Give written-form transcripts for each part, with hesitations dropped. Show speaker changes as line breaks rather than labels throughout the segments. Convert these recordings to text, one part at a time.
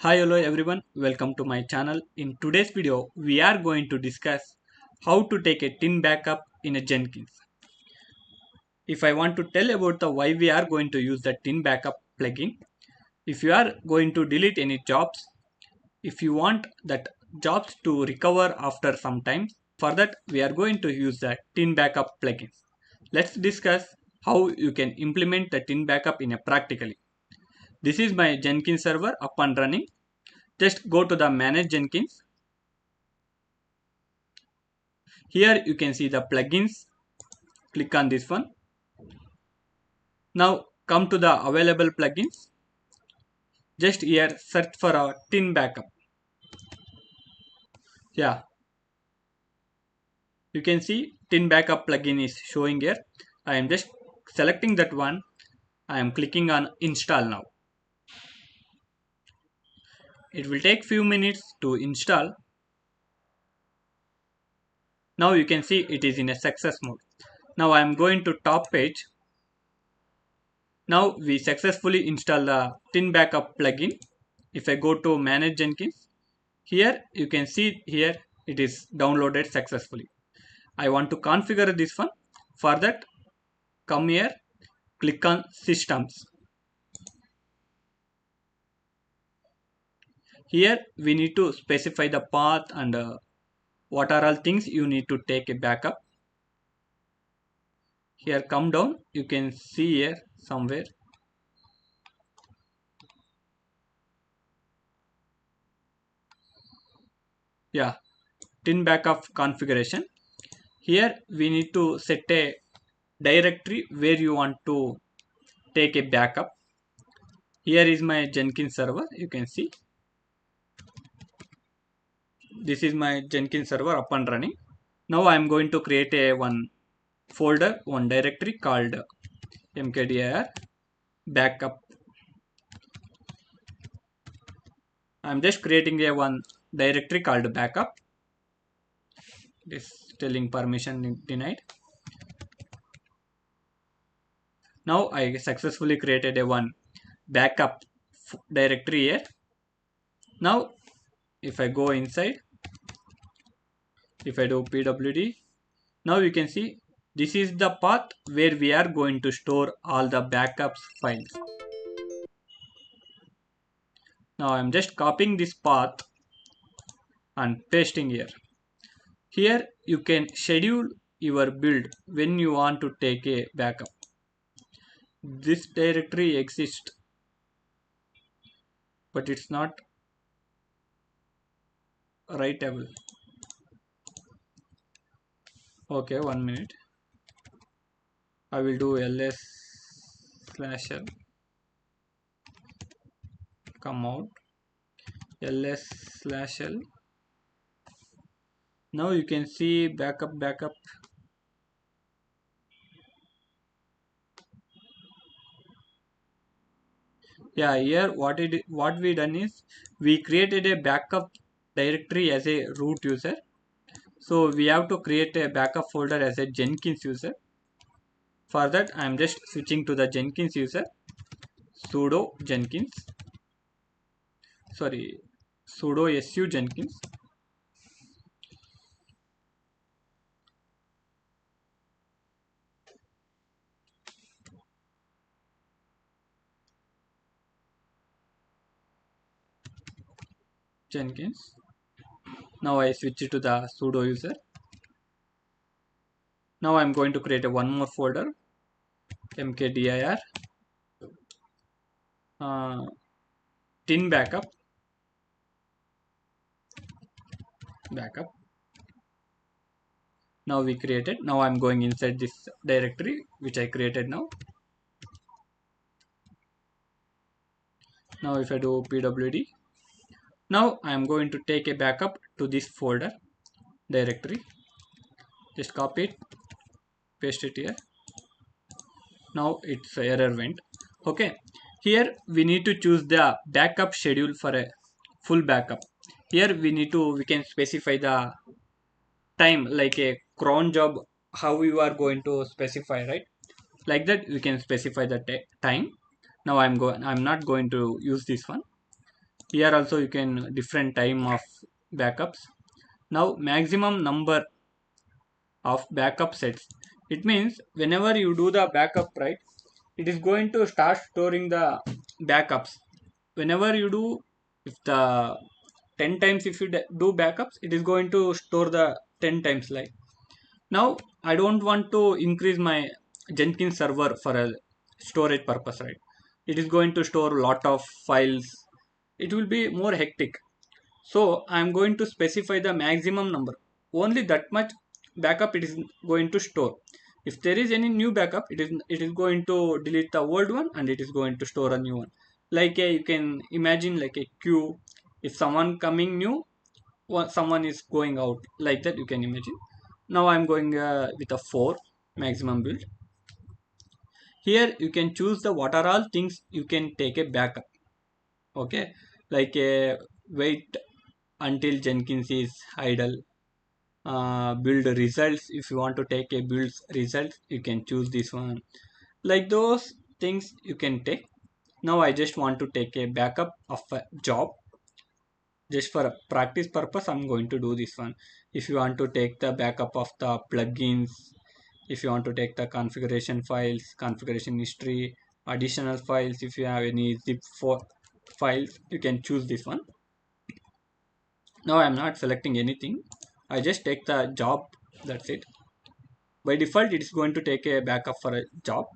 Hi, hello everyone, welcome to my channel. In today's video, we are going to discuss how to take a tin backup in a Jenkins. If I want to tell about the why we are going to use the tin backup plugin, if you are going to delete any jobs, if you want that jobs to recover after some time, for that we are going to use the tin backup plugin. Let's discuss how you can implement the tin backup in a practically. This is my Jenkins server up and running. Just go to the manage Jenkins. Here you can see the plugins. Click on this one. Now come to the available plugins. Just here search for a tin backup. Yeah, you can see tin backup plugin is showing here. I am just selecting that one. I am clicking on install now. It will take few minutes to install. Now you can see it is in a success mode. Now I am going to top page. Now we successfully install the tin backup plugin. If I go to manage Jenkins, here you can see here it is downloaded successfully. I want to configure this one. For that, come here, click on systems. Here we need to specify the path and what are all things you need to take a backup. Here come down, you can see here somewhere. Yeah, tin backup configuration. Here we need to set a directory where you want to take a backup. Here is my Jenkins server, you can see. This is my Jenkins server up and running. Now I am going to create a one folder, one directory called mkdir backup. I am just creating a one directory called backup. This telling permission denied. Now I successfully created a one backup directory here. Now if I go inside, if I do pwd, now you can see this is the path where we are going to store all the backups files. Now I am just copying this path and pasting here. Here you can schedule your build when you want to take a backup. This directory exists, but it's not writable. Okay, 1 minute. I will do ls/l, come out, ls/l. Now you can see backup. Yeah, here what we done is we created a backup directory as a root user. So we have to create a backup folder as a Jenkins user. For that I am just switching to the Jenkins user, sudo Jenkins, sudo su Jenkins. Jenkins. Now I switch it to the sudo user. Now I am going to create a one more folder, mkdir tin backup. Now we created. Now I am going inside this directory which I created now. Now if I do pwd, now I am going to take a backup to this folder directory. Just copy it, paste it here. Now it's error went. Okay, here we need to choose the backup schedule for a full backup. Here we can specify the time, like a cron job, how you are going to specify, right? Like that we can specify the time. Now I'm not going to use this one. Here also you can different time of backups. Now maximum number of backup sets. It means whenever you do the backup, right, it is going to start storing the backups. Whenever you do, if the 10 times if you do backups, it is going to store the 10 times. Like now I don't want to increase my Jenkins server for a storage purpose, right? It is going to store a lot of files. It will be more hectic. So I am going to specify the maximum number. Only that much backup it is going to store. If there is any new backup, it is going to delete the old one and it is going to store a new one. Like you can imagine like a queue. If someone coming new, someone is going out, like that you can imagine. Now I'm going with a 4 maximum build. Here you can choose the what are all things you can take a backup. Okay, like wait until Jenkins is idle. Build results. If you want to take a build results, you can choose this one. Like those things you can take. Now I just want to take a backup of a job. Just for a practice purpose, I'm going to do this one. If you want to take the backup of the plugins, if you want to take the configuration files, configuration history, additional files, if you have any zip for files, you can choose this one. Now I'm not selecting anything. I just take the job. That's it. By default, it is going to take a backup for a job.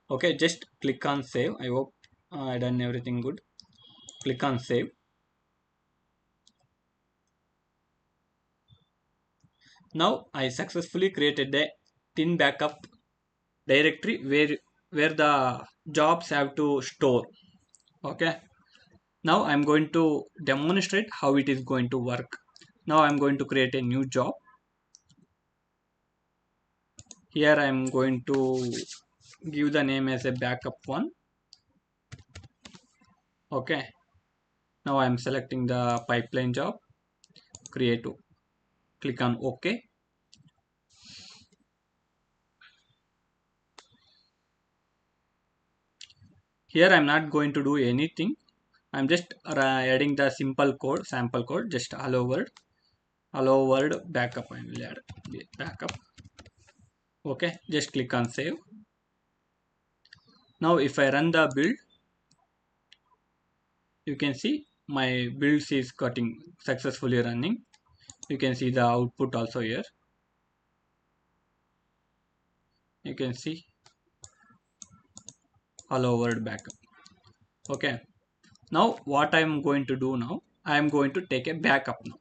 Okay, just click on save. I hope I done everything good. Click on save. Now I successfully created a ThinBackup directory where the jobs have to store. Okay. Now I'm going to demonstrate how it is going to work. Now I'm going to create a new job. Here I'm going to give the name as a backup one. Okay. Now I'm selecting the pipeline job. Create. Click on OK. Here I'm not going to do anything. I'm just adding the simple code, sample code, just hello world backup. I will add the backup. Okay, just click on save. Now if I run the build, you can see my builds is cutting successfully running. You can see the output also here. You can see hello world backup. Okay. Now what I am going to do now, I am going to take a backup now.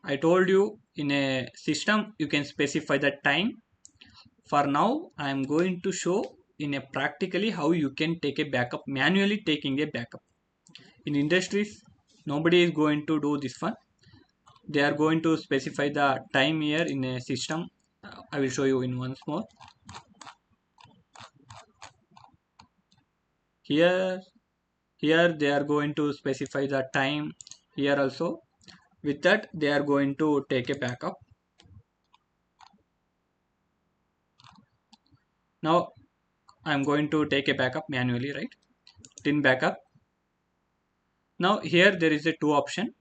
I told you in a system you can specify the time. For now I am going to show in a practically how you can take a backup, manually taking a backup. In industries nobody is going to do this one. They are going to specify the time here in a system. I will show you in once more. Here here they are going to specify the time. Here also with that they are going to take a backup. Now I'm going to take a backup manually, right? ThinBackup. Now here there is a two option.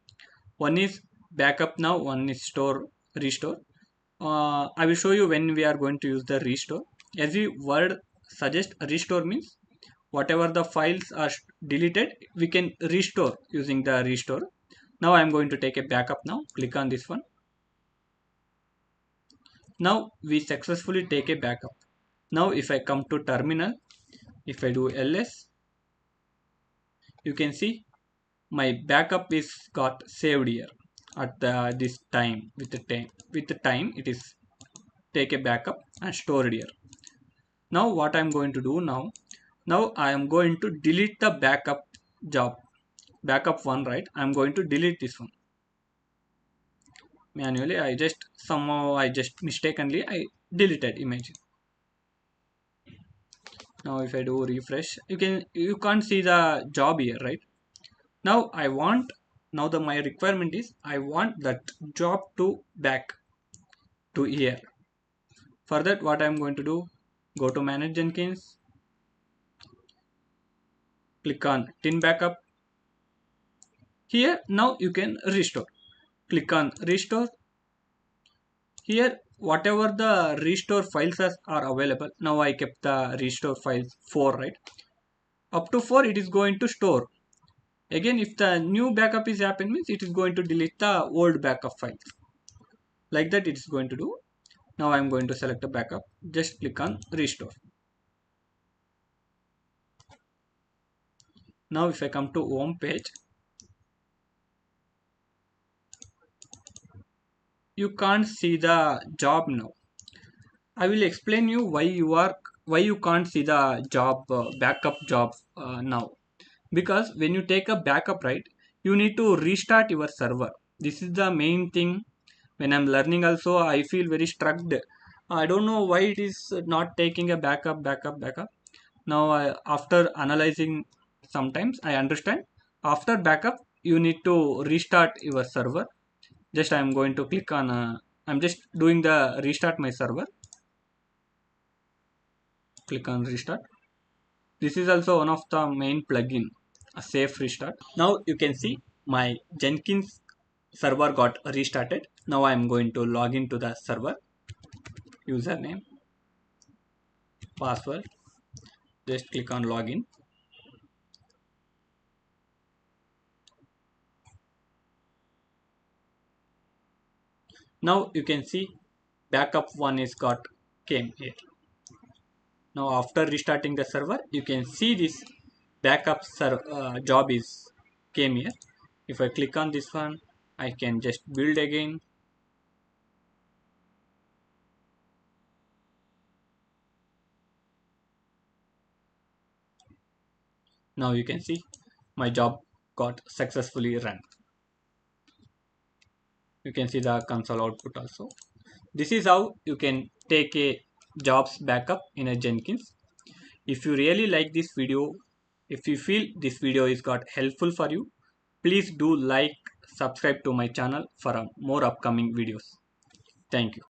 One is backup now, one is store restore. I will show you when we are going to use the restore. As the word suggests, restore means whatever the files are deleted, we can restore using the restore. Now I am going to take a backup now. Click on this one. Now we successfully take a backup. Now if I come to terminal, if I do ls, you can see my backup is got saved here at this time. With the time it is take a backup and stored here. Now what I'm going to do now I am going to delete the backup job, backup one, right? I'm going to delete this one manually. I just mistakenly I deleted image. Now if I do refresh, you can't see the job here, right? Now I want, now the my requirement is I want that job to back to here. For that what I'm going to do, go to manage Jenkins. click on ThinBackup. Here now you can restore. Click on restore. Here whatever the restore files are available. Now I kept the restore files 4, right? Up to 4 it is going to store. Again, if the new backup is happening, means it is going to delete the old backup files. Like that it is going to do. Now I am going to select a backup. Just click on restore. Now if I come to home page, you can't see the job now. I will explain you why you can't see the job backup job now. Because when you take a backup, right, you need to restart your server. This is the main thing. When I'm learning also, I feel very struck. I don't know why it is not taking a backup. Now after analyzing, sometimes I understand. After backup you need to restart your server. Just I'm going to click on I'm just doing the restart my server. Click on restart. This is also one of the main plugin, a safe restart. Now you can see my Jenkins server got restarted. Now I am going to log into the server. Username, password. Just click on login. Now you can see backup one is got came here. Now after restarting the server, you can see this backup job is came here. If I click on this one, I can just build again. Now you can see my job got successfully run. You can see the console output also. This is how you can take a jobs backup in a Jenkins. If you really like this video, if you feel this video is got helpful for you, please do like, subscribe to my channel for more upcoming videos. Thank you.